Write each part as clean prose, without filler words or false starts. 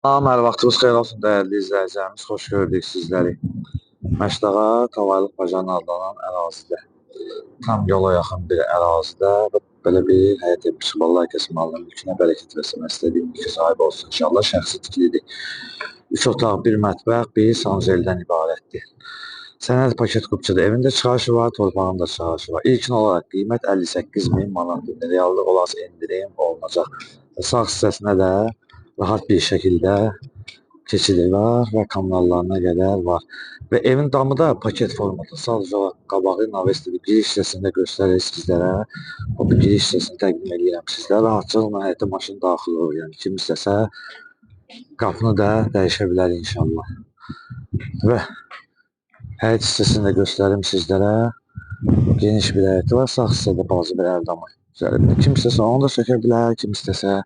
Hər vaxtınız xeyir olsun dəyərli izləyicilərimiz. Xoş gördük sizləri. Məşdağa Tavalıq Bacanı adlanan ərazidə, tam yola yaxın bir ərazidə belə bir həyət ev biçib Allah kəsin malının mülkünə bərəkət versin. İstədiyim mülkə sahib olsun. İnşallah şəxsi tikilidir. 3 otaq, 1 mətbəx, 1 sanjeldən ibarətdir. Sənəd paket qupçudur. Evində çıxarışı var, torpağında çıxarışı var. İlkin olaraq qiymət 58.000 manatdır. Reallıq olası endirim olunacaq. Sağ hissəsinə də rahat bir şəkildə keçidi var və kanallarına qədər var. Və evin damı da paket formatı. Sadəcə olaraq qabağı navestidir. Giriş hissəsində göstərir sizlərə. O bir giriş hissəsini təqdim edirəm sizlərə. Rahatçılıqla həyətə maşın daxil olur. Yəni kim istəsə qapını da dəyişə bilər inşallah. Və həyət hissəsini də göstərim sizlərə. Geniş bir həyəti var. Sağ hissədə balaca bir ərdamı üzərində. Kim istəsə onu da sökə bilər. Kim istəsə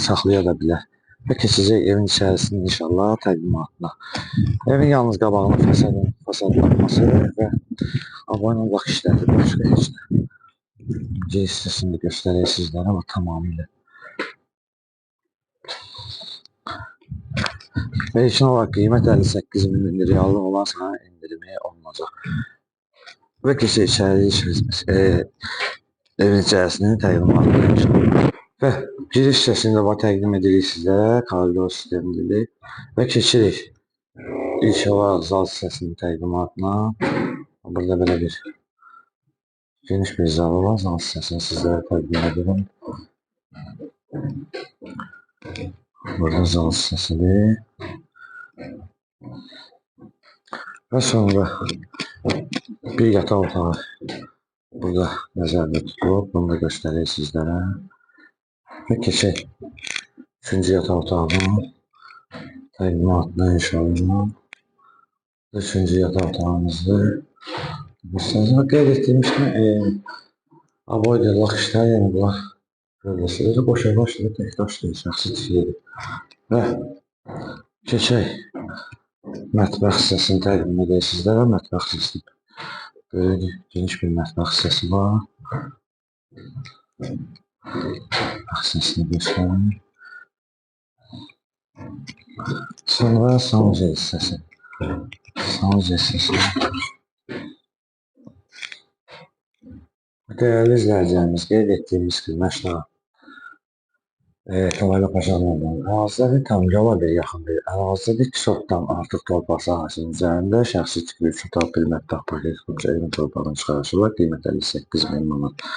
saxlaya da bilər. Və keçəcək evin içərisinin inşallah təqdimatına. Evin yalnız qabağının fasadlanması və abonə bax işlədir. Başqa heç nə. Giriş hissəsini də göstərək sizlərə və tamamilə. Və ilkin olaraq qiymət 58.000 reallıq olarsa endirimi olunacaq. Və keçək içəri evin içərisinin təqdimatına. Və giriş hissəsində var təqdim edirik sizlərə, koridor sistemidir və keçirik ilk olaraq zal hissəsinin təqdimatına. Burada belə bir geniş bir zal var, zal hissəsini sizlərə təqdim edirəm. Burada zal hissəsidir. Və sonra bir yataq otağı burada nəzərdə tutulub, bunu da göstərək sizlərə. Və keçək 3-cü yataq otağının təqdimatına inşallah. 3-cü yataq otağımızdır. Qeyd etdiyimiz kimi avoid lak işlər, yəni bunlar görüləsidir. Boşa başlayır, tək daşlayır, şəxsi tikilidir. Və keçək mətbəx hissəsini təqdim edək sizlərə. Mətbəx hissəsi böyük, geniş bir mətbəx hissəsi var. Hissəsini göstərim. Sonra sanuzel hissəsi. Sanuzel hissəsi. Dəyərli izləyicilərimiz, qeyd etdiyimiz kimi Məşdağa Tavalıq Bacanı adlanan ərazidə tam yola bir yaxın bir ərazidir. 2 sotdan artıq torpaq sahəsinin üzərində şəxsi tikili 3 otaq, 1 mətbəx paket qupçu evin torpağının çıxarışı var. Qiymət 58.000 manat.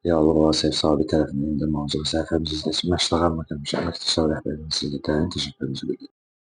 Reallıq olaraq ev sahibi tərəfindən endirim olunacaq. Səhifəmizi izləsin. Məşdağa əməkdaşlar rəhbərinin sizə təyin təşəkkürümüzü bildirir.